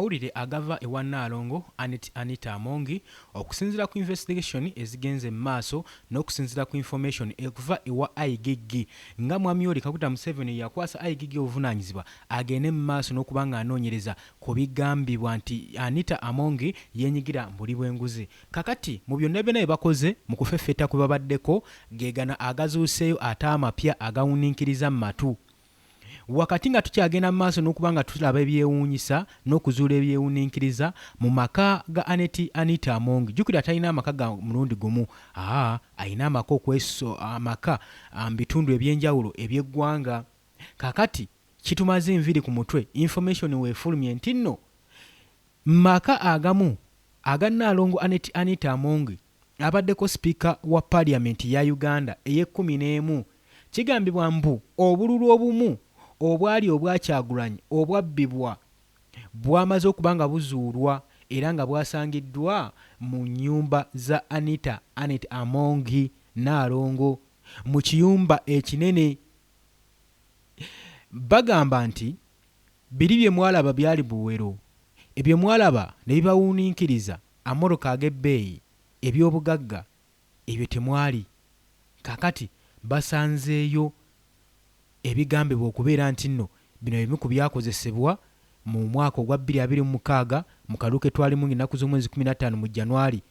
mawulire agava ewa Nnaalongo Anita Amongi okusinziira ku investigation ezigenze mu maaso n'okusinziira ku information ekuva ewa IGG nga mwami Yoweri Kaguta Museveni yakwasa IGG obuvunaanyizibwa agende mu maaso n'okuba nga anoonyereza ku bigambibwa nti Anita Amongi yenyigira mu buli bw'enguzi. Kakati mu byonna byonna bye bakoze mu kufeffeta kwe babaddeko geegana agazuuseeyo ate amapya agawuniikiriza mu matu. Wakati nga tukyagenda mu maaso n'okuba nga tulaba ebyewuunyisa n'okuzuula ebyewuniikiriza mu maka ga Anita Amongi. Jjukira talina amaka ga mulundi gumu. Alina amaka amaka mu bitundu ebyenjawulo eby'eggwanga. Kakati kitumaze enviiri ku mutwe information weefulumye nti nno maka agamu aga Nnaalongo Anita Amongi abaddeko sipiika wa paaliyamenti ya Uganda ey'e11 kigambibwa mbu obululu obumu obwali obwa Kyagulanyi obwabbibwa bwamaze okuba nga buzuulwa era nga bwasangiddwa mu nnyumba za Anita Amongi Nnaalongo mu kiyumba ekinene. Bagamba nti biri bye mwalaba byali buwero, ebyo mwalaba ne bibawuniikiriza amoroka ag'ebbeeyi eby'obugagga ebyo temwali. Kakati basanzeeyo ebigambibwa okubeera nti nno bino ebimu ku byakozesebwa mu mwaka ogwa 2026 mu kalulu ke twalimu ennaku z'omwezi 15 mu January.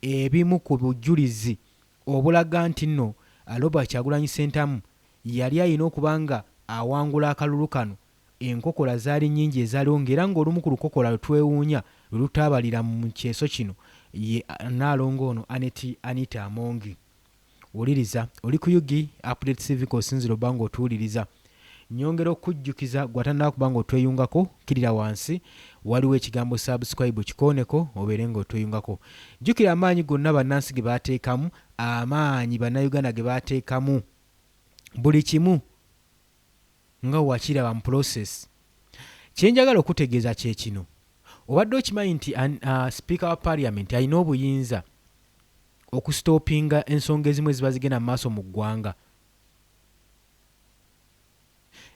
Ebimu ku bujulizi obulaga nti nno Robert Kyagulanyi Ssentamu yali alina okuba nga awangula akalulu kano. Enkokola zaali nnyingi ezaaliwo ng'era ng'olumu ku lukokola lwe twewuunya lwe lutaabalira mu kyeso kino ye Nnaalongo ono Anita Amongi. Wuliriza oli ku Yugi Update TV kosinziro bango otuwuliriza. Nyongera okujjukiza gwatandika kuba nga otweyungako kirira wansi waliwo ekigambo subscribe kikooneko obeere nga otweyungako. Jjukira amaanyi gonna bannansi ge baateekamu, amaanyi bannayuganda ge baateekamu, buli kimu nga wakiraba mu process. Kyenjagala okutegeeza kye kino, obadde okimanyi nti sipiika wa paaliyamenti alina obuyinza okusitoopinga ensonga ezimu eziba zigenda mu maaso mu ggwanga,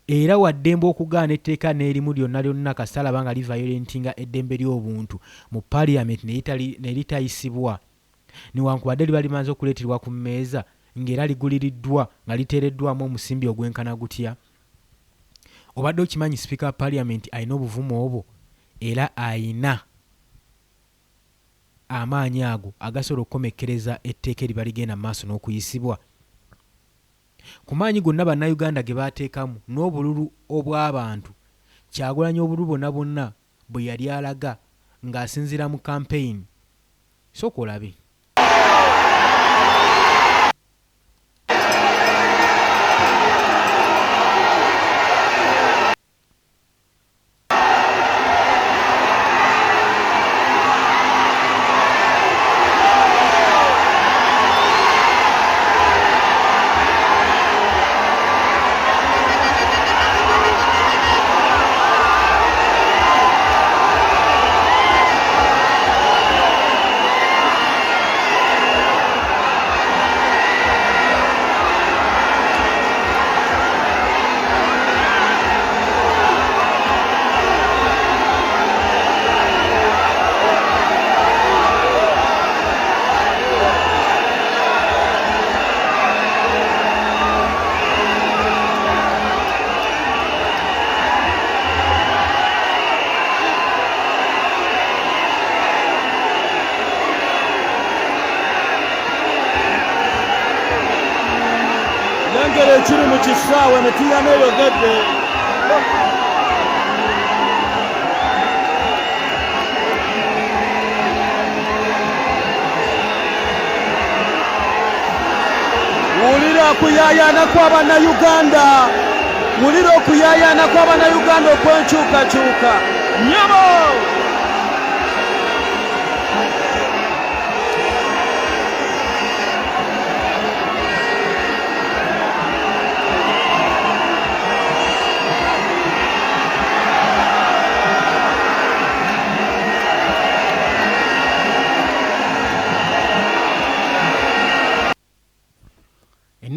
era waddembe okugaana etteeka n'erimu lyonna lyonna kasita alaba nga liviolentinga eddembe ly'obuntu mu paaliyamenti ne litayisibwa newankubadde liba limaze okuleeterwa ku mmeeza ng'era liguliriddwa nga liteereddwamu omusimbi ogwenkana gutya. Obadde okimanyi sipiika wa paaliyamenti alina obuvumu obwo era ayina amaanyi ago agasobola okukomekkereza etteeka eriba ligenda mu maaso n'okuyisibwa. Ku maanyi gonna bannayuganda ge baateekamu n'obululu obw'abantu, Kyagulanyi obululu bonna bonna bwe yali alaga ng'asinziira mu campaign. Sooka olabe. Ekiri mu kisaawe emipiira n'eyogedde. Wulira okuyaayaana kw'Abannayuganda, wulira okuyaayaana kw'Abannayuganda okwenkyukakyuka. Nnyabo!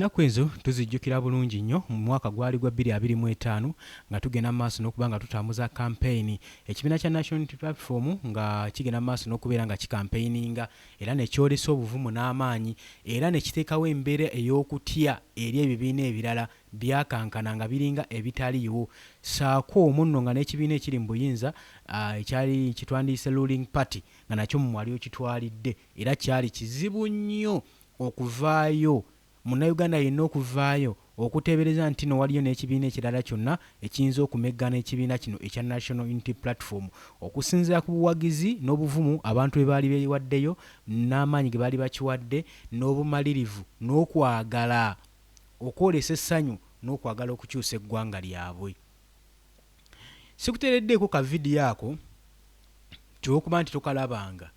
ennaku ezo tuzijjukira bulungi nnyo mu mwaka gwali gwa 2025 nga tugenda maaso n'okuba nga tutambuza kampeyini ekibiina kya National Unity Platform nga kigenda maaso n'okubeera nga kikampeyiniinga era ne kyolesa obuvumu n'amaanyi era ne kiteekawo embeera ey'okutya eri ebibiina ebirala byakankana nga biringa ebitaliiwo saako omunno nga n'ekibiina ekiri mu buyinza ekyali kitwandiise ruling party nga nakyo mu mwali okitwalidde era kyali kizibu nnyo okuvaayo munnayuganda yenna okuvaayo okuteebereza nti no waliyo n'ekibiina ekirala kyonna ekiyinza okumeggana ekibiina kino ekya National Unity Platform okusinziira ku buwagizi n'obuvumu abantu bwe baali beewaddeyo n'amaanyi ge baali bakiwadde n'obumalirivu n'okwagala okwolesa essanyu n'okwagala okukyusa eggwanga lyabwe. Sikuteereddeeko ka vidiyo ako ky'okuba nti tokalabanga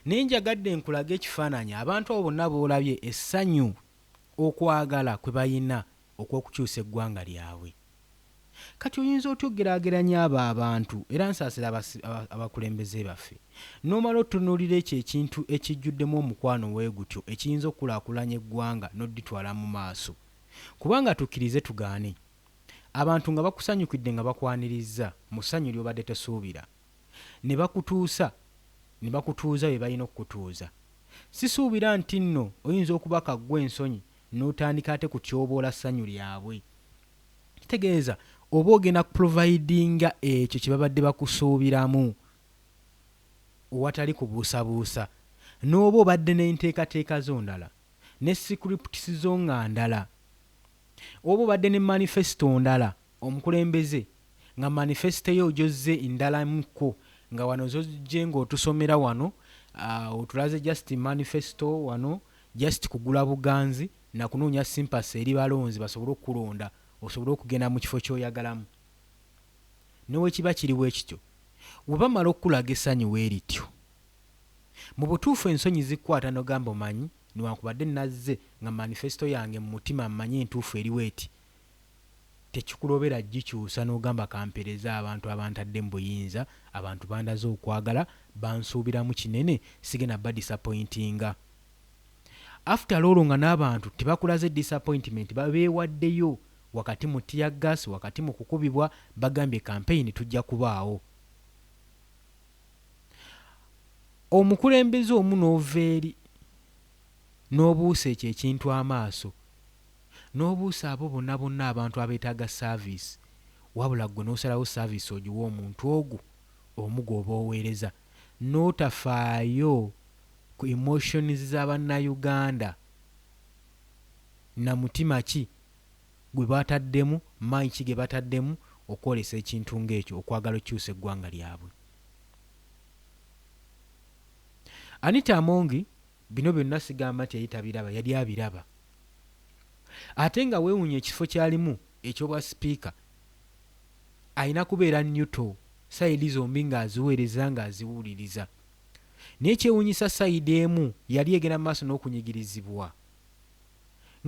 naye njagadde nkulaga ekifaananyi abantu abo bonna boolabye essanyu okwagala kwe bayina okw'okukyusa eggwanga lyabwe. Kati oyinza otya okugeraageranya abo abantu era nsaasira abakulembeze baffe n'omala otunuulira ekyo ekintu ekijjuddemu omukwano weegutyo ekiyinza okukulaakulanya eggwanga n'odditwala mu maaso kubanga tukkirize tugaane abantu nga bakusanyukidde nga bakwanirizza mu ssanyu ly'obadde tosuubira ne bakutuusa ne bakutuuza bye balina okukutuuza. Sisuubira nti nno oyinza okuba kaggwa ensonyi n'otandika ate kutyoboola ssanyu lyabwe. Kitegeeza oba ogenda kuprovidinga ekyo kye babadde bakusuubiramu owatali kubuusabuusa n'oba obadde n'enteekateeka zo ndala ne scripts zo nga ndala oba obadde ne manifesito ndala omukulembeze nga manifesito yo ojozze ndalamuko nga wano zojje ng'otusomera wano otulaze just manifesto wano just kugula buganzi na kunoonya simpasi eri balonzi basobole okukulonda osobole okugenda mu kifo ky'oyagalamu. Newe kiba kiriwo ekityo bwe bamala okukulaga essanyu weerityo mu butuufu ensonyi zikkwata n'ogamba omanyi newankubadde nazze nga manifesto yange mu mutima mmanyi entuufu eriwo eti tekikulobera gikyusa n'ogamba kampereza abantu abantadde mu buyinza abantu bandaze okwagala bansuubiramu kinene sigenda badisappointinga. After all nga n'abantu tebakulaze disappointment babeewaddeyo wakati mu teargas wakati mu kukubibwa bagambye kampeyini tujja kubaawo. Omukulembeze omu n'oveeri n'obuusa ekyo ekintu amaaso n'obuusa abo bonna bonna abantu abeetaaga saaviisi wabula ggwe n'osalawo saaviisi ogiwa omuntu ogwo omu gw'oba oweereza n'otafaayo ku emotions z'abannayuganda na mutima ki gwe bataddemu maanyi ki ge bataddemu okwolesa ekintu ng'ekyo okwagala okyusa eggwanga lyabwe. Anita Amongi bino byonna sigamba nti yayitabiraba yali abiraba ate nga weewunya ekifo kyalimu ekyobwa sipiika ayina kubeera nyuto sayidi zombi ng'aziweereza ng'aziwuliriza naye kyewunyisa sayidi emu yali egenda mu maaso n'okunyigirizibwa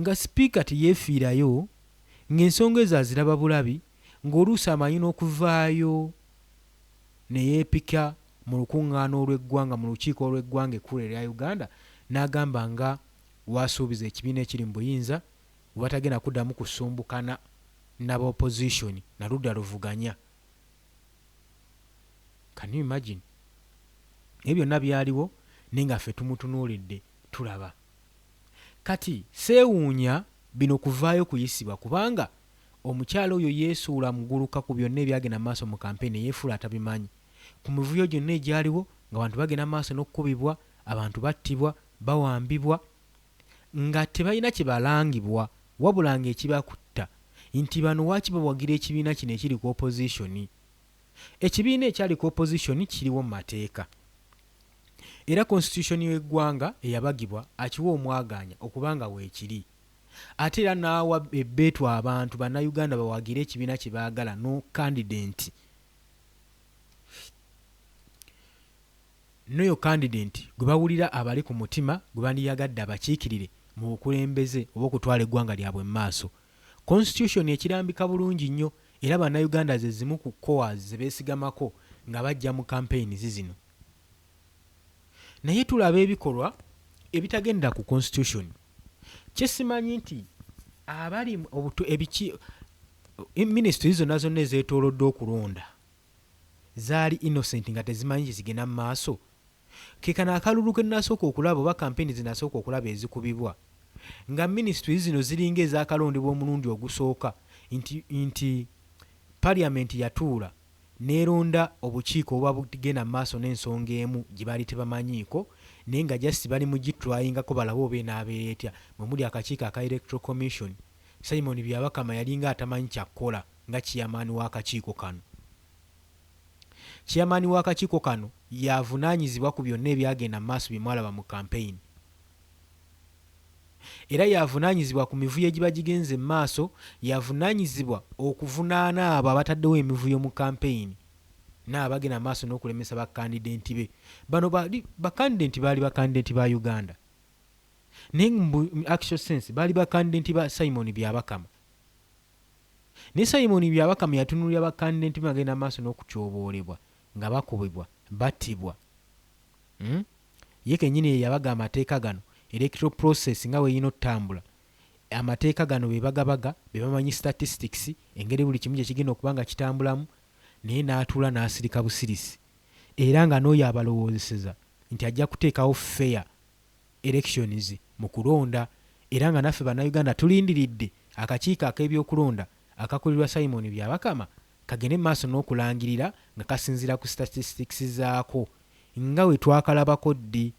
nga sipiika teyeefiirayo ng'ensonga ezo aziraba bulabi ng'oluusi amanyi n'okuvaayo ne yeepika mu lukuŋŋaana olw'eggwanga mu lukiiko olw'eggwanga ekkulu erya Uganda n'agamba nga wasuubiza ekibiina ekiri mu buyinza batagenda kuddamu kusumbukana n'aba opposition na ludda luvuganya. Can you imagine? Ebyo byonna byaliwo naye nga ffe tumutunuulidde tulaba. Kati seewuunya bino kuvaayo kuyisibwa kubanga omukyalo oyo yeesuula muguluka ku byonna ebyagenda maaso mu kampeyini yeefuula atabimanyi ku mivuyo gyonna egyaliwo ng'abantu bagenda maaso n'okukubibwa abantu battibwa bawambibwa nga tebalina kye balangibwa wabula ng'ekibakutta nti bano waaki bawagira ekibiina kino ekiri ku opposition. Ekibiina ekyali ku opposition kiriwo mu mateeka era constitution y'eggwanga eyabagibwa akiwa omwaganya okubanga weekiri ate era n'awa ebbeetu abantu bannayuganda bawagira ekibiina kye baagala no candidate n'oyo candidate gwe bawulira abali ku mutima gwe bandiyagadde abakiikirire mu bukulembeze oba okutwala eggwanga lyabwe mu maaso. Constitution ekirambika bulungi nnyo era bannayuganda ze zimu ku COAs ze beesigamako nga bajja mu campaigns zino. Naye tulaba ebikolwa ebitagenda ku constitution. Kyesimanyi nti abali ebiki ministry zonna zonna ezeetoolodde okulonda zaali innocent nga tezimanyi zigenda mu maaso. Kekano akalulu ke nasooka okulaba oba kampeni zinasooka okulaba ezikubibwa nga ministry zino ziringa ezaakalondebwa omulundi ogusooka nti parliament yatuula neeronda obukiiko oba bugenda mu maaso n'ensonga emu gye baali tebamanyiiko naye nga just bali mu gitwayingako balabe oba enaabeera etya. Mwe muli akakiiko aka electoral commission, Simon Byabakama yalinga atamanyi kyakkola nga chairman w'akakiiko kano. Chairman w'akakiiko kano yavunaanyizibwa ku byonna ebyagenda mu maaso bye mwalaba mu campaign, era yavunaanyizibwa ku mivuyo egiba gigenze mu maaso, yavunaanyizibwa okuvunaana abo abataddewo emivuyo mu campaign n'abagenda mu maaso n'okulemesa bakandidenti be. Bano bakandidenti baali bakandidenti ba Uganda naye mu actual sense baali bakandidenti ba Simon Byabakama. Ne Simon Byabakama yatunulira bakandidenti bagenda mu maaso n'okutyoboolebwa nga bakubibwa battibwa. Ye kennyini ye yabaga amateeka gano electoral process nga weeyina otambula. Amateeka gano be bagabaga be bamanyi statistics engeri buli kimu gye kigenda okuba nga kitambulamu, naye n'atuula n'asirika busirisi era nga n'oyo abalowoozeseza nti ajja kuteekawo fair elections mu kulonda, era nga naffe bannayuganda tulindiridde akakiiko ak'ebyokulonda akakulirwa Simon Byabakama kagende maaso n'okulangirira nga kasinziira ku statistics zaako nga we twakalabako ddi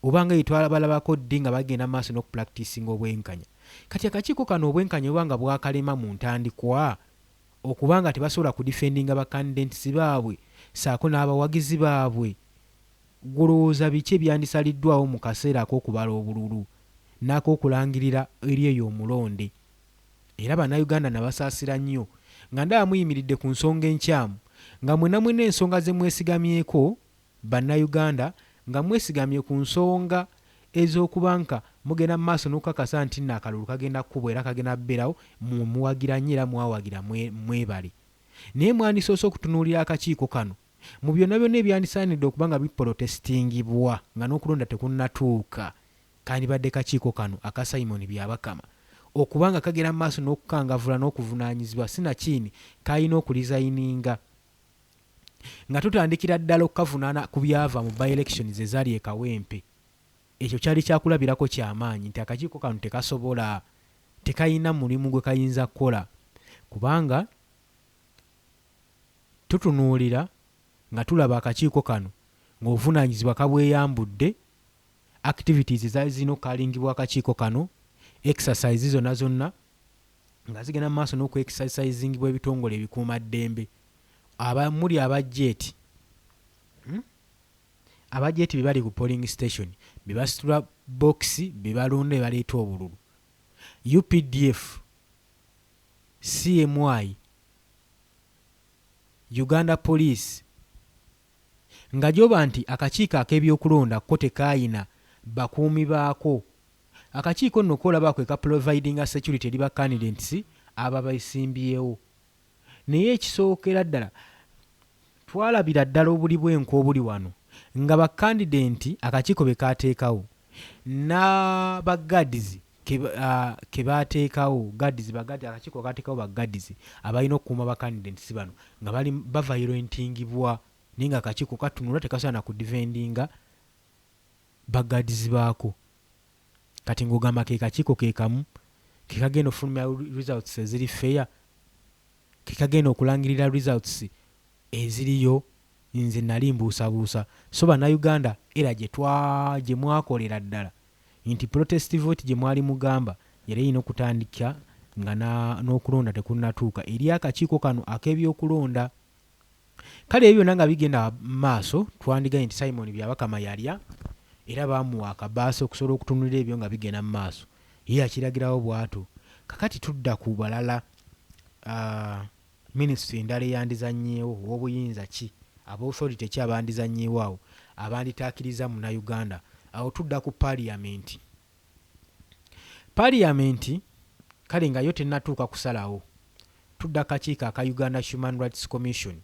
oba nga yetwabalabako ddi nga bagenda maaso n'okupracticinga obwenkanya. Kati akakiiko kano obwenkanya oba nga bwakalema mu ntandikwa okubanga tebasobola kudifendinga bakandidenti baabwe saako n'abawagizi baabwe, golowooza biki ebyandisaliddwawo mu kaseera ak'okubala obululu n'ak'okulangirira eri eyo omulonde. Era bannayuganda nabasaasira nnyo nga ndaba muyimiridde ku nsonga enkyamu nga mwena mwena ensonga ze mwesigamyeko bannayuganda nga mwesigamye ku nsonga ez'okuba nka mugenda mu maaso n'okukakasa nti nno akalulu kagenda kkubwa era kagenda bbeerawo muwagira nnyo era mwawagira mwebale. Naye mwandisoose okutunuulira akakiiko kano mu byonna byonna ebyandisaanidde okuba nga biprotestingibwa nga n'okulonda tekunnatuuka, kandibadde kakiiko kano aka Simon Byabakama okuba nga kagenda mu maaso n'okukangavula n'okuvunaanyizibwa sinakiini kayina okulizayininga nga tutandikira ddala okukavunaana ku byava mu by-elections ezaali e Kawempe. Ekyo kyali kyakulabirako kyamaanyi nti akakiiko kano tekasobola, tekayina mulimu gwe kayinza kukola, kubanga tutunuulira nga tulaba akakiiko kano ng'obuvunaanyizibwa kabweyambudde, activities ezaali zirina okukalingibwa akakiiko kano, exercise zonna zonna nga zigenda mu maaso n'oku-exercisingibwa ebitongole ebikuumaddembe. Muli abajeeti abajeeti be bali ku polling station be basitula boxi be balonda be baleeta obululu, UPDF, CMY, Uganda Police, nga gyoba nti akakiiko ak'ebyokulonda ko tekayina bakuumi baako. Akakiiko nno kolaba kwe ka providinga security eri ba candidates aba bayisimbyewo. Naye ekisookera ddala twalabira ddala obuli bw'enku obuli wano nga bakandidenti akakiiko be kateekawo n'abagadizi ke bateekawo akakiiko kateekawo bagadizi abalina okukuuma bakandidenti bano nga bali bavayirentingibwa, naye nga akakiiko katunula tekasobola na kudifendinga bagadizi baako. Kati ng'ogamba ke kakiiko ke kamu ke kagenda ofulumya results eziri fair, ke kagenda okulangirira results eziriyo, nze nali mbuusabuusa. So bannayuganda era gye mwakolera ddala nti protest vote gye mwali mugamba yali erina okutandika nga n'okulonda tekunnatuuka eri akakiiko kano ak'ebyokulonda. Kale ebyo byonna nga bigenda maaso twandigaye nti Simon Byabakama yalya era baamuwa akabaasa okusobola okutunulira ebyo nga bigenda mu maaso, ye akiragirawo bw'ato. Kakati tudda ku balala, minisitule endala eyandizannyeewo ow'obuyinza ki, ab'authority ki abandizannyeewo awo abanditaakiriza munnayuganda. Awo tudda ku parliament. Kale nga yo tennatuuka kusalawo, tudda kakiiko aka Uganda Human Rights Commission.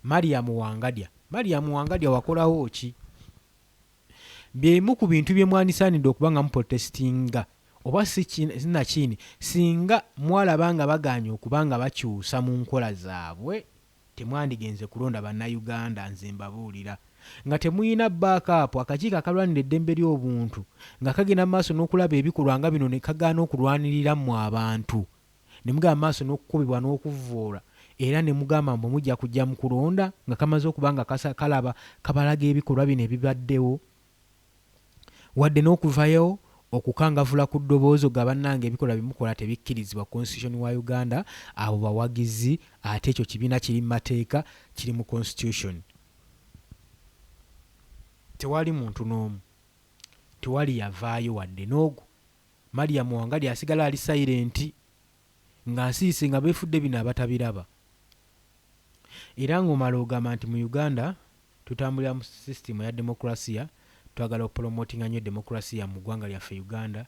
Mariam Wangadya wakolawo ki? Byemu ku bintu bye mwanisaanidde okuba nga muprotestinga oba sinakini singa mwalaba nga baganye okubanga bakyusa mu nkola zaabwe temwandigenze kulonda bannayuganda. Nze mbabuulira nga temuyina backup akakiiko akalwanira eddembe ly'obuntu nga kagenda mu maaso n'okulaba ebikolwa nga bino ne kagaana okulwanirira mu abantu ne mugamba maaso n'okukubibwa n'okuvvoola era ne mugamba mbu mujja kujja mu kulonda nga kamaze okuba nga kalaba kabalaga ebikolwa bino ebibaddewo wadde n'okuvayo okukangavula ku ddoboozi ga bannange ebikolwa bimukola tebikkirizibwa constitution wa Uganda. Abo bawagizi ate ekyo kibiina kiri mu mateeka kiri mu constitution. Tewali muntu n'omu, tewali yavaayo wadde n'ogwo. Mariam Wangali asigala ali silent nga nsiise nga beefudde bino abatabiraba. Era ng'omala ogamba nti mu Uganda tutambulira mu system ya demokrasiya, twagala okupromotinga nnyo demokrasiya mu ggwanga lyaffe Uganda.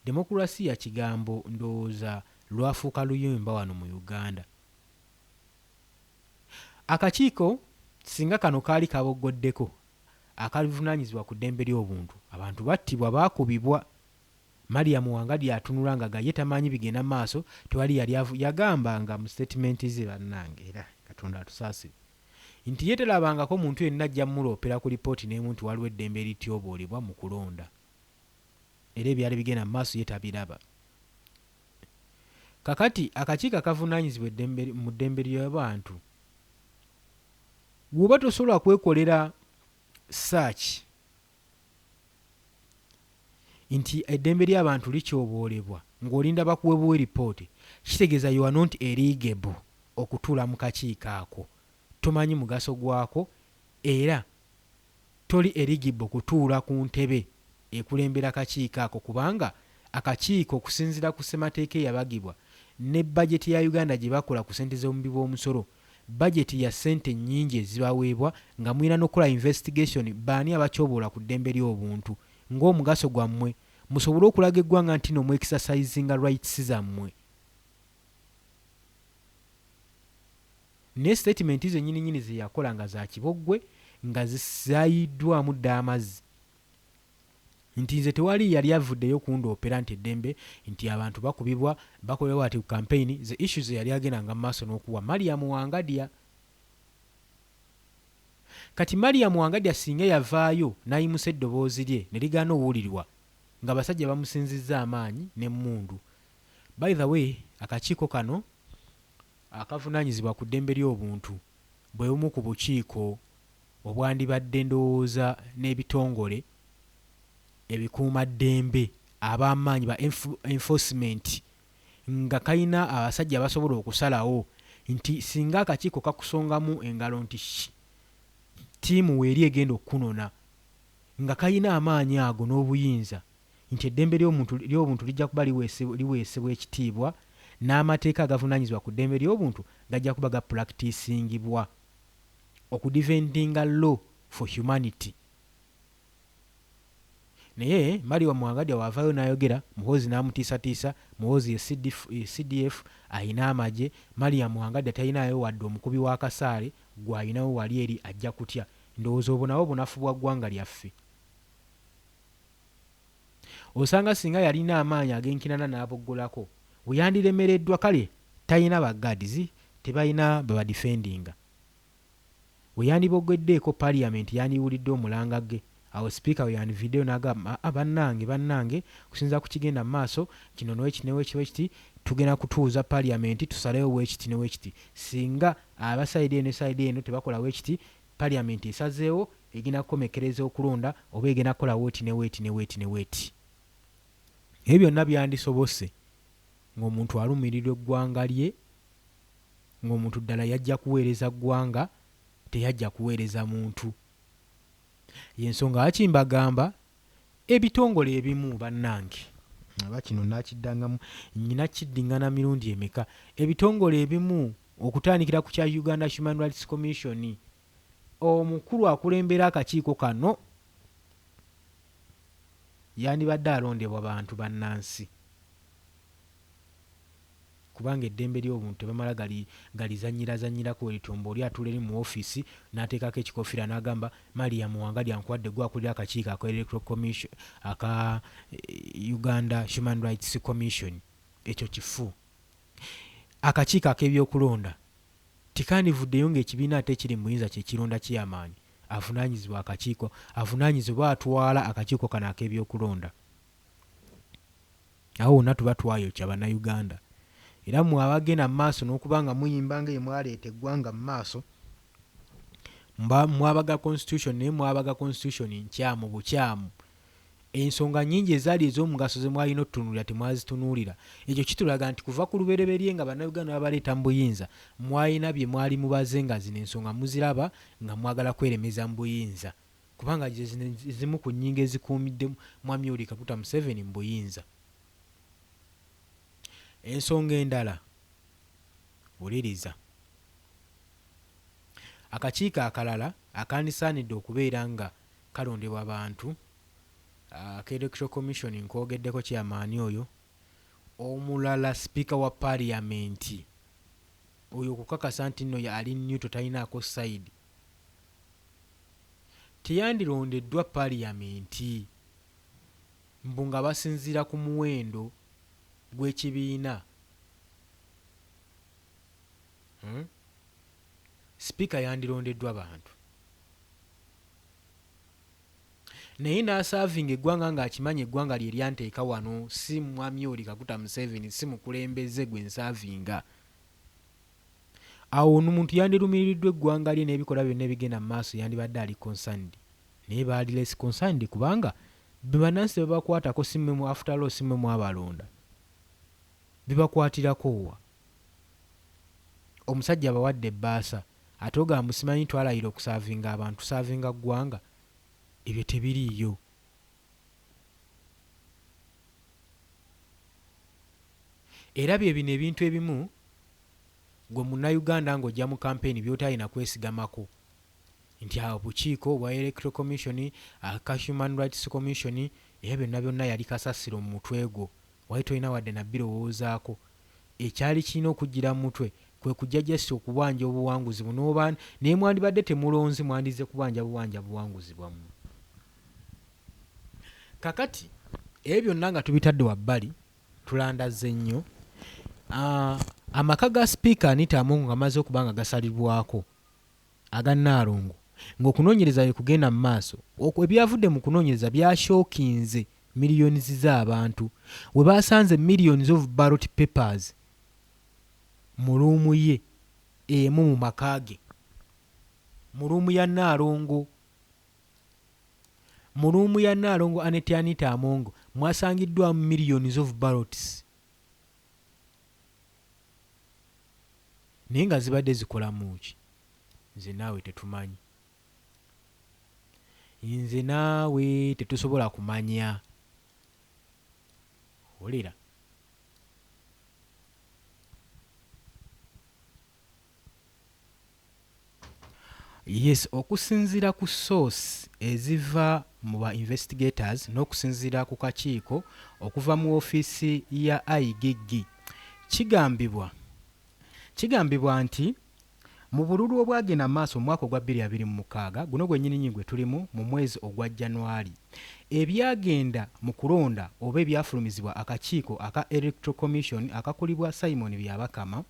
Demokrasiya kigambo ndowooza lwafuuka luyimba wano mu Uganda. Akakiiko singa kano kaali kaboggoddeko akalivunaanyizibwa ku ddembe ly'obuntu, abantu battibwa baakubibwa. Mariam Wangali atunula nga gaye tamanyi bigenda maaso, tewali yali yagambanga mu statement ze bannange, era Katonda atusaasire, nti ye terabangako muntu yenna ajja mmuloopera ku lipooti n'emuntu waliwo eddembe erityoboolebwa mu kulonda, era ebyali bigenda mu maaso ye tabiraba. Kakati akakiiko akavunaanyizibwa mu ddembe ly'abantu, bw'oba tosobola kwekolera search nti eddembe ly'abantu likyoboolebwa ng'olinda bakuweebwa ripooti, kitegeeza you are not eligible okutuula mu kakiiko ako. Tomanyi mugaso gwako era toli eligible kutuula ku ntebe ekulembera akakiiko ako, kubanga akakiiko okusinziira ku ssemateeka eyabagibwa ne bajeti ya Uganda gye bakola ku ssente z'omubi bw'omusolo, bajeti ya ssente nnyingi ezibaweebwa nga mwina n'okukola investigation baani abakyoboola ku ddembe ly'obuntu ng'omugaso gwammwe musobole okulaga eggwanga nti no mu exercisinga rights zammwe. Ne statement ze nnyini ze yakola nga za kiboggwe nga zisaayiddwamu dda amazzi nti nze tewali yali avuddeyo kundoopera nti eddembe nti abantu bakubibwa bakolewa ati ku campaign ze issues yali agendanga mu maaso n'okuwa Mariam Wangali. Kati Mariam Wangali singa yavaayo n'ayimusa eddoboozi lye ne ligaana owulirwa nga basajja bamusinzizza amaanyi n'emmundu. By the way, akakiiko kano akavunaanyizibwa ku ddembe ly'obuntu bwe bumu ku bukiiko obwandibadde ndowooza n'ebitongole ebikuuma ddembe ab'amaanyi ba enforcement nga kalina abasajja abasobola okusalawo nti singa akakiiko kakusongamu engalo nti ttiimu weeri egenda okukunona, nga kalina amaanyi ago n'obuyinza nti eddembe ly'obuntu lijja kuba liweesebwa ekitiibwa n'amateeka agavunaanyizibwa ku ddembe ly'obuntu gajja kuba gapracticingibwa okudefendinga law for humanity. Naye Mariam Wangali waavaayo n'ayogera, muhoozi n'amutiisatiisa, muhoozi CDF ayina amagye, Mariam Wangali talinayo wadde omukubi w'akasaale gw'ayinawo wali eri ajja kutya. Ndowooza obwo nabwo bunafu bwa ggwanga lyaffe. Osanga singa yalina amaanyi ag'enkinana n'aboggolako, we yandiremereddwa, kale talina bagadizi, tebalina babadifendinga. We yandiboggeddeeko parliament yandiwulidde omulanga ge. Awo speaker we yandi video n'agamba bannange kusinza ku kigenda mu maaso kino n'ekiti tugenda kutuuza parliament tusalewo weekiti ne weekiti. Singa abasayidi eno esayidi eno tebakola weekiti, parliament esazeewo egenda kukomekereza okulonda oba egenda kukola weeti ne weeti. Ebyo byonna byandisobose ng'omuntu alumirirwa eggwanga lye, ng'omuntu ddala yajja kuweereza ggwanga, teyajja kuweereza muntu. Yensonga akimbagamba ebitongole ebimu bannange, aba kino nakiddangamu nnyina kiddingana mirundi emeka, ebitongole ebimu okutandikira ku kya Uganda Human Rights Commission, omukulu akulembera akakiiko kano yandibadde alondebwa bantu bannansi. kubanga eddembe ly'obuntu tebamala galizanyirazanyirako eritumba oli atula eri mu ofiisi n'ateekako ekikofiira n'agamba Mariam Wangali ankuwadde gwakulira akakiiko aka Electoral Commission aka Uganda Human Rights Commission. Ekyo kifu. Akakiiko ak'ebyokulonda tikandivuddeyo ng'ekibiina ate kiri mu buyinza kye kironda kyamaanyi avunaanyizibwa akakiiko avunaanyizibwa atwala akakiiko kano ak'ebyokulonda. Awo wonna tuba twayokya bannayuganda era mmwe abagenda mu maaso n'okubanga muyimba nga mwaleeta eggwanga mu maaso mwabaga constitution naye mwabaga constitution nkyamu bukyamu. Ensonga nnyingi ezaali ez'omugaso ze mwalina otutunuulira temwazitunuulira. Ekyo kitulaga nti kuva ku lubereberye nga bannayuganda babaleeta mu buyinza mwalina bye mwali mubaze nga zino ensonga muziraba nga mwagala kweremeza mu buyinza kubanga zimu ku nnyingo ezikuumidde Mwami Yoweri Kaguta Museveni mu buyinza. Ensonga endala wuliriza. Akakiiko akalala akandisaanidde okubeera nga kalondebwa abantu Electoral Commission nkoogeddeko kyamaani oyo omulala Speaker wa Parliament oyo kukakasa nti nno ali neutral talinaako side teyandirondeddwa Parliament mbu nga basinziira ku muwendo gw'ekibiina. Speaker yandirondeddwa bantu naye n'asaavinga eggwanga ng'akimanya eggwanga lye lyanteeka wano si Mwami Yoweri Kaguta Museveni si mukulembeze gwe nsaavinga. Awo omuntu yandirumiriddwa eggwanga lye n'ebikola byonna ebigenda mu maaso yandibadde ali concerned naye baali less concerned kubanga bannansi babakwatako simmwe after all simmwe mwabalonda bibakwatirako wa. Omusajja abawadde ebbaasa ate ogamba musimanyi twalayira okusaavinga abantu saavinga ggwanga. Ebyo tebiriiyo. Era bye bino ebintu ebimu gwe munnayuganda ng'ojja mu kampeyini by'otalina kwesigamako nti awo bukiiko bwa Electoral Commission aka Human Rights Commission era byonna yali kasasiro mu mutwe gwo wali tolina wadde nabbirowoozaako. Ekyali kirina okujjira mu mutwe kwe kujja just okubwanja obuwanguzi buno naye mwandibadde temulonzi mwandize kubwanja buwanguzi bwammwe. Kakati ebyo byonna nga tubitadde wabbali tulandazze nnyo. Amaka ga Speaker Anita Among nga amaze okubanga gasalibwako aga Nnaalongo ng'okunoonyereza bwe kugenda mu maaso ebyavudde mu kunoonyereza byashookinze miliyoni z'abantu we basanze millions of ballot papers mu luumu ye emu mu maka ge mu luumu ya Nnaalongo. Mu luumu ya Nnaalongo Anita Among mwasangiddwamu millions of ballots naye nga zibadde zikolamu ki? Nze naawe tetumanyi. Nze naawe tetusobola kumanya. Olera yes okusinziira ku source eziva mu ba investigators n'okusinziira ku kakiiko okuva mu ofiisi ya IGG kigambibwa nti mu bululu obwagenda maaso mu mwaka ogwa 2026 guno gwennyini gwe tulimu mu mwezi ogwa January ebyagenda mu kulonda oba ebyafulumizibwa akakiiko aka Electoral Commission akakulibwa Simon Byabakama.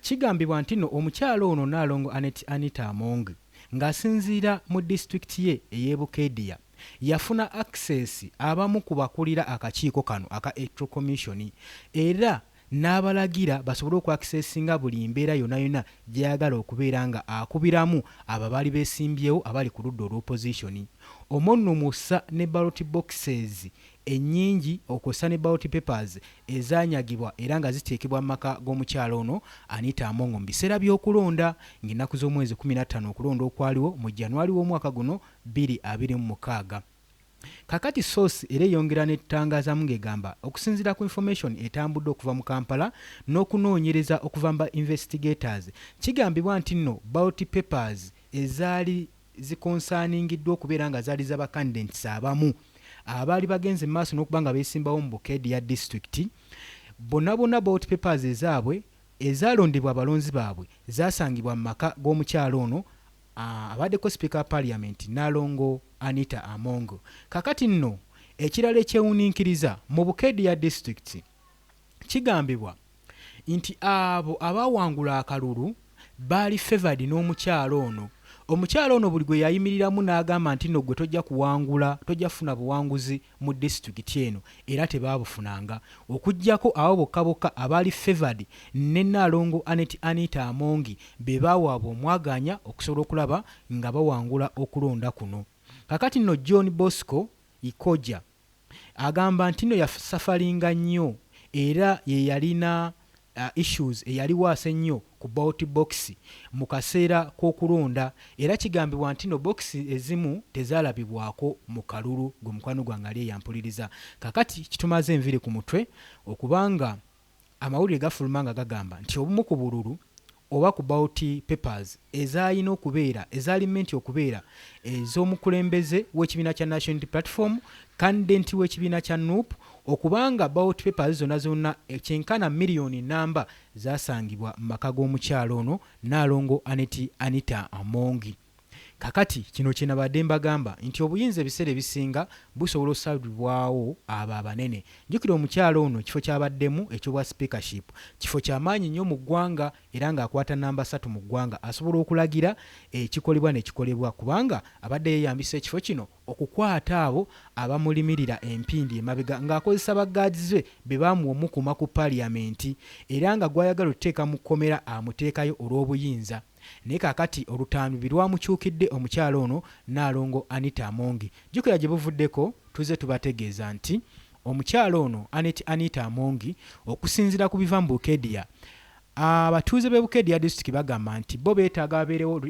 Kigambibwa nti nno omukyalo ono Nnaalongo Anita Among ng'asinziira mu disitulikiti ye ey'e Bukedia yafuna access abamu ku bakulira akakiiko kano aka Electoral Commission era n'abalagira basobole okwakisesinga buli mbeera yonna gy'ayagala okubeera nga akubiramu abo baali beesimbyewo abali ku ludda olw'opposition. Omonno musa ne ballot boxes ennyingi okw'ossa ne ballot papers ezanyagibwa era nga ziteekebwa mu maka g'omukyalo ono Anita Among mu biseera by'okulonda ng'ennaku z'omwezi 15 okulonda okwaliwo mu January w'omwaka guno 2026. Kakati source era eyongera n'etangaazamu ng'egamba okusinziira ku information etambudde okuva mu Kampala n'okunoonyereza okuva mu investigators kigambibwa nti nno ballot papers ezaali zikonsaningiddwa okubeera nga zaali z'aba candidates abamu abaali bagenze mu maaso n'okuba nga beesimbawo mu Bukedia district bonna ballot papers ezaabwe ezaalondebwa abalonzi baabwe zaasangibwa mu maka g'omukyalo ono abaddeko speaker parliament Nalongo Anita Amongo. Kakati nno ekirala ekyewuniikiriza mu Bukedya district kigambibwa nti abo abaawangula akalulu baali favored n'omukyalo ono. Omukyalo ono buli gwe yayimiriramu n'agamba nti nno gwe tojja kuwangula, tojja kufuna buwanguzi mu disitulikiti eno, era tebaabufunanga okuggyako abo bokka abaali favored ne Nalongo Anita Amongi be baawaabwa omwaganya okusobola okulaba nga bawangula okulonda kuno. Kakati nno John Bosco Ikoja agamba nti nno yasafalinga nnyo era ye yalina issues eyaliwaasa ennyo ku ballot box mu kaseera k'okulonda, era kigambibwa nti no box ezimu tezaalabibwako mu kalulu gwe mukwano gwange ali eyampuliriza. Kakati kitumaze enviri ku mutwe okubanga amawulire gafuluma nga gagamba nti obumu ku bululu oba ku ballot papers ezaalina okubeera ezaalimenti okubeera ez'omukulembeze w'ekibiina kya National Unity Platform, candidate w'ekibiina kya NUP, okubanga ballot papers zonna ekyenkana miliyoni namba zaasangibwa mu maka g'omukyalo ono Nalongo Anita Amongi. Kakati kino kye nabadde mbagamba nti obuyinza ebiseera ebisinga busobola osalibwawo abo abanene. Jjukira omukyalo ono kifo kyabaddemu ekyobwa speakership kifo kyamaanyi nnyo mu ggwanga era ng'akwata namba 3 mu ggwanga, asobola okulagira ekikolebwa nekikolebwa kubanga abadde yeeyambisa ekifo kino okukwata abo abamulimirira empindi emabega ng'akozesa baggazi be be baamuwa omukuma ku paliamenti era nga gwayagala okuteeka mu kkomera amuteekayo olw'obuyinza. Naye kakati olutambi lwamukyukidde omukyalo ono Nalongo Anita Amongi. Jjukira gye buvuddeko tuze tubategeeza nti omukyalo ono Anita Amongi okusinziira ku biva mu Bukedya, abatuuze b'e Bukedya district bagamba nti bo beetaaga abeerewo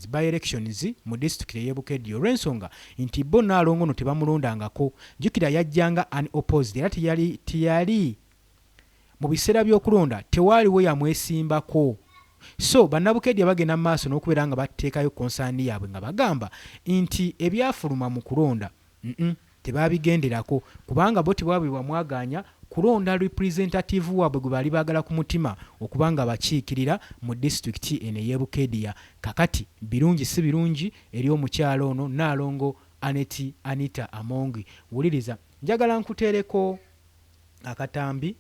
by elections mu district y'e Bukedya olw'ensonga nti bo Nalongo ono tebamulondangako. Jjukira yajjanga unopposed era teyali mu biseera by'okulonda tewaaliwo yamwesimbako. So bannabukedya bagenda mu maaso n'okubeera nga bateekayo konsaani yaabwe nga bagamba nti ebyafuluma mu kulonda tebaabigenderako kubanga bo tebwaabwe mwaganya kulonda representative waabwe gwe baali baagala ku mutima okubanga bakiikirira mu disitulikiti eno ey'e Bukedya. Kakati birungi si birungi eri omukyalo ono Nalongo Anita Amongi. Wuliriza, njagala nkuteereko akatambi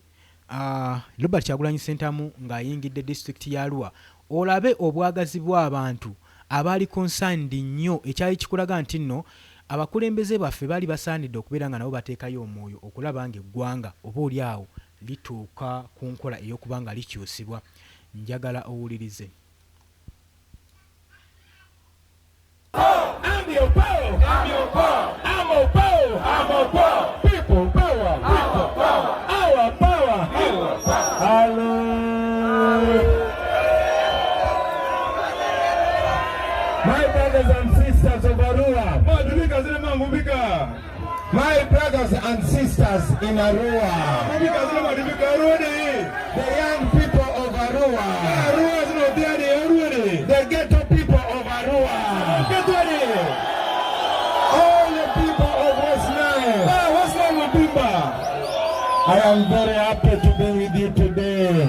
Robert Kyagulanyi Ssentamu ng'ayingidde disitulikiti ya Arua olabe obwagazi bw'abantu abaali concerned nnyo ekyali kikulaga nti nno abakulembeze baffe baali basaanidde okubeera nga nabo bateekayo omwoyo okulaba nga eggwanga oba oli awo lituuka ku nkola ey'okuba nga likyusibwa. Njagala owulirize. My brothers and sisters of Arua. My brothers and sisters in Arua. The young people of Arua. The ghetto people of Arua. All the people of West Nile. I am very happy to be with you today.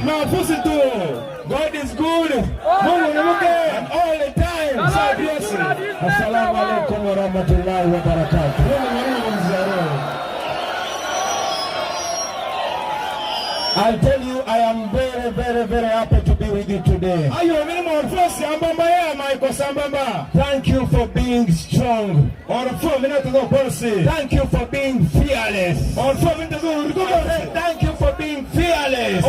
God is good. And all the time. Assalamu alaikum wa rahmatullahi wa barakatuh. I'll tell you, I am very, very, very happy to be with you today. Thank you for being strong. Thank you for being fearless. Thank you for being fearless.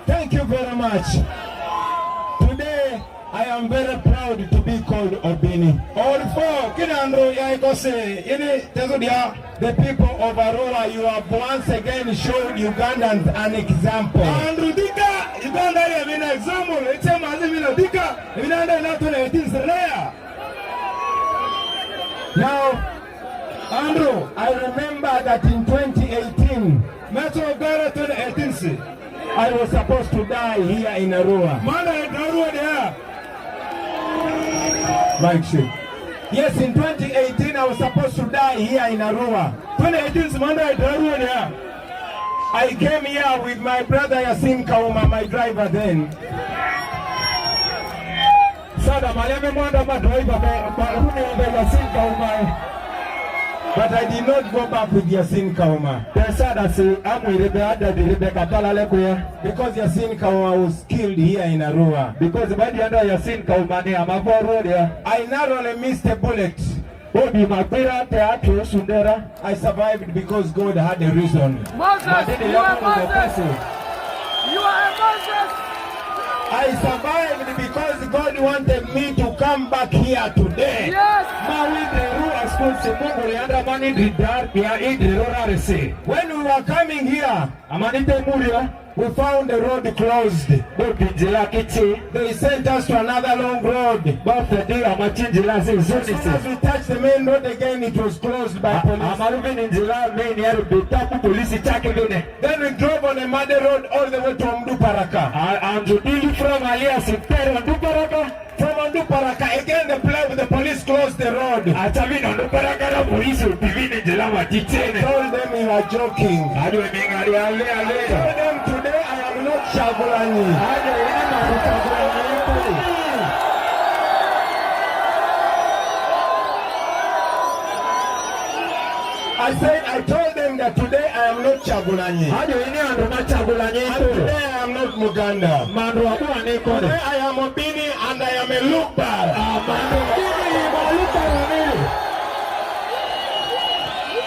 Thank you very much. Today, I am very proud to be called Obini. The people of Arua, you have once again showed Ugandans an example. Now, Andrew, I remember that in 2018, I was supposed to die here in Arua. Mike Ship. Yes, in 2018 I was supposed to die here in Arua. 2018 Simanda Arua there. I came here with my brother Yasin Kauma, my driver then. Sada maleme mwanda ma driver Yasin Kauma. But I did not go back with Yasin Kauma. Because Yasin Kauma was killed here in Arua. Because Yasin Kauma I narrowly missed a bullet. I survived because God had a reason. Moses, you are Moses. You are Moses. I survived because God wanted me to come back here today. Yes. When we were coming here, we found the road closed. They sent us to another long road. As soon as we touched the main road again, it was closed by police. Then we drove on a muddy road all the way to Amduparaka. From Amduparaka, again the police closed the road. I told them we were joking. I told them today I am not Chagulanyi. I told them that today I am not Chagulanyi. And today I am not Muganda. Today I am Obini and I am a Lukbar.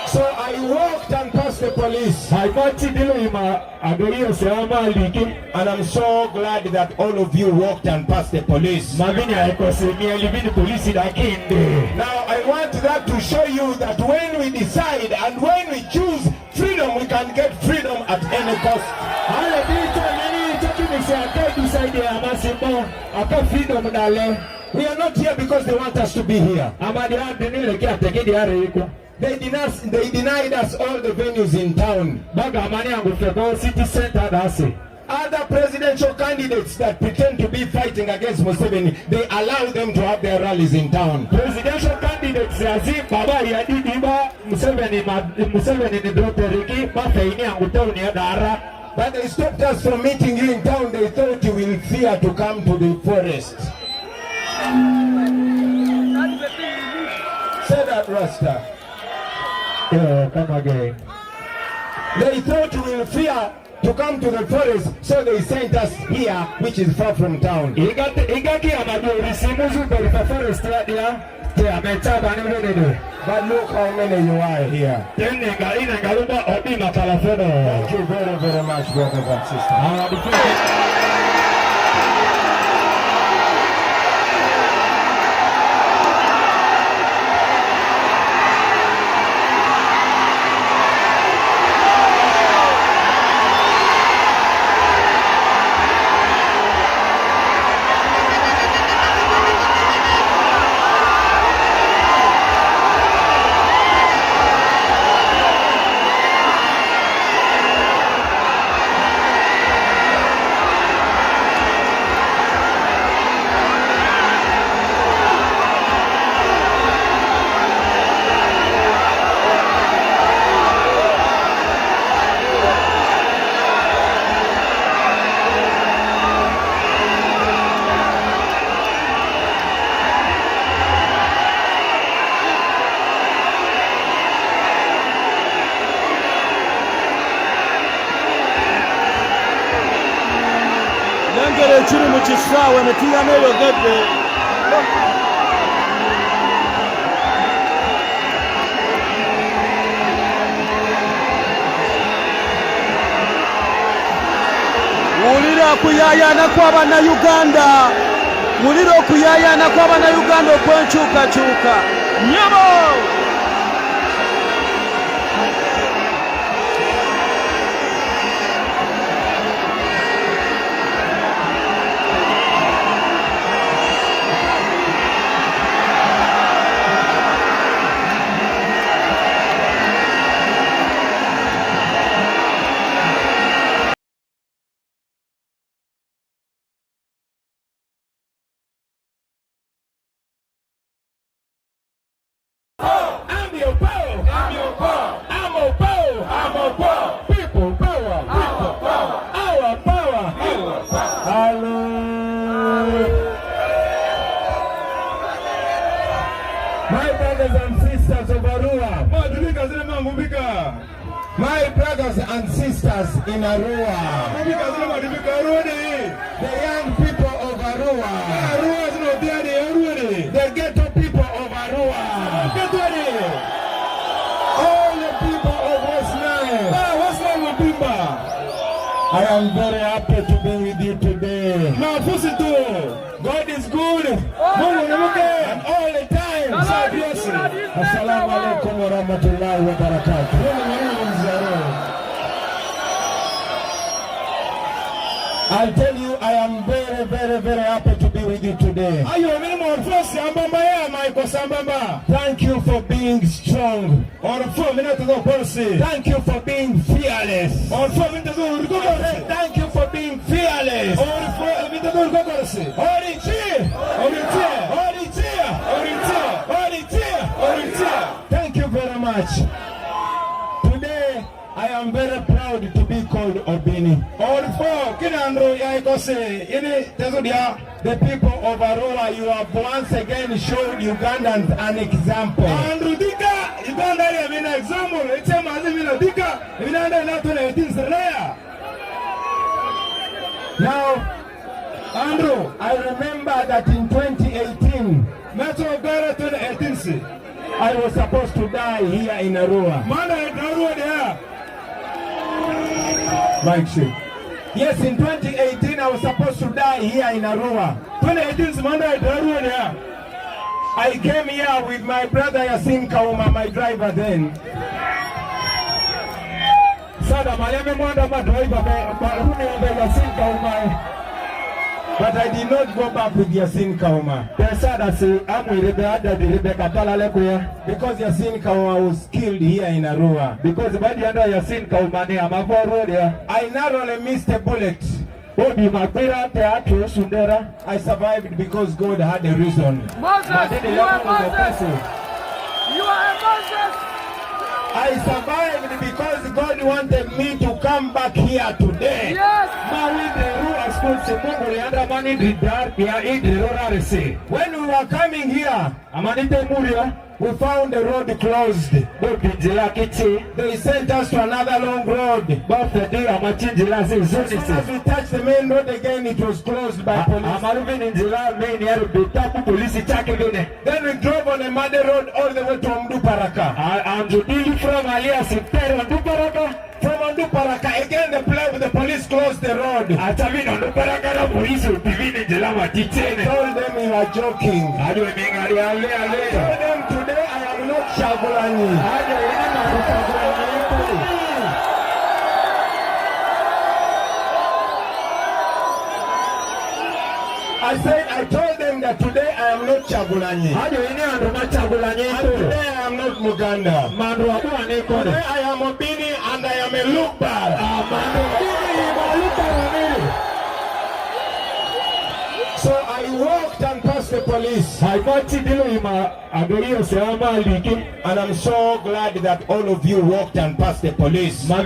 So I walked and passed the police. And I'm so glad that all of you walked and passed the police. Now I want that to show you that when we decide and when we choose freedom, we can get freedom at any cost. We are not here because they want us to be here. They denied us all the venues in town. Other presidential candidates that pretend to be fighting against Museveni, they allow them to have their rallies in town. Presidential candidates but they stopped us from meeting you in town. They thought you will fear to come to the forest. Say that, Rasta. Come again. They thought you will fear to come to the forest, so they sent us here, which is far from town. But look how many you are here. Thank you very, very much, brothers and sisters. Engeri ekiri mu kisaawe ne tuyana eyogedde. Wulira okuyaayaana kw'Abannayuganda. Wulira okuyaayaana kw'Abannayuganda okwenkyukakyuka. Nyabo! Hello. My brothers and sisters of Arua. My brothers and sisters in Arua. The young people of Arua. The ghetto people of Arua. All the people of West Nile. I am very happy to be with you today. God is good. And all the time. Assalamu alaikum wa rahmatullahi wa barakatuh. I'll tell you, I am very, very, very happy to be with you today. Thank you for being strong. Thank you for being fearless. Thank you for being fearless. Thank you very much. Today, I am very proud to be called Obini. The people of Arua, you have once again showed Ugandans an example. Now, Andrew, I remember that in 2018, I was supposed to die here in Arua. Mike Shea. Yes, in 2018 I was supposed to die here in Arua. 2018 I came here with my brother Yasin Kauma, my driver then. But I did not go back with Yasin Kauma. Because Yasin Kauma was killed here in Arua. I narrowly missed a bullet. I survived because God had a reason. Moses, you are Moses. You are Moses. I survived because God wanted me to come back here today. Yes. When we were coming here, we found the road closed. They sent us to another long road. As soon as we touched the main road again, it was closed by police. Then we drove on a muddy road all the way to Mduparaka. From Mduparaka, again the police closed the road. I told them you are joking. I told them today I am not Shagulani. I told them that today I am not Chagulanyi. And today I am not Muganda. Today I am Obini and I am a Lukbar. So I walked and passed the police. And I'm so glad that all of you walked and passed the police. Now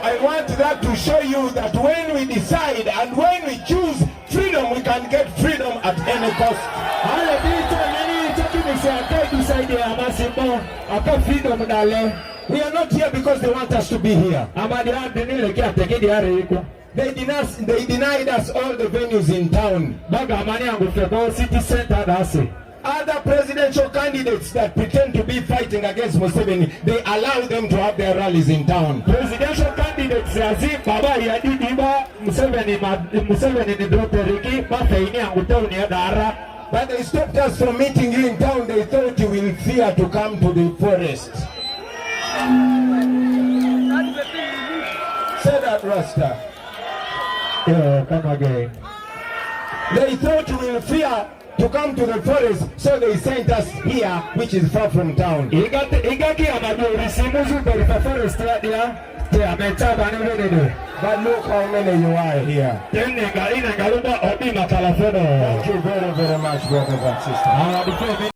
I want that to show you that when we decide and when we choose freedom, we can get freedom at any cost. We are not here because they want us to be here. They denied us all the venues in town. Other presidential candidates that pretend to be fighting against Museveni, they allow them to have their rallies in town. Presidential candidates but they stopped us from meeting you in town. They thought you will fear to come to the forest. Say that, Rasta. Yeah, come again. They thought you will fear to come to the forest, so they sent us here, which is far from town. But look how many you are here. Thank you very, very much, brothers and sisters.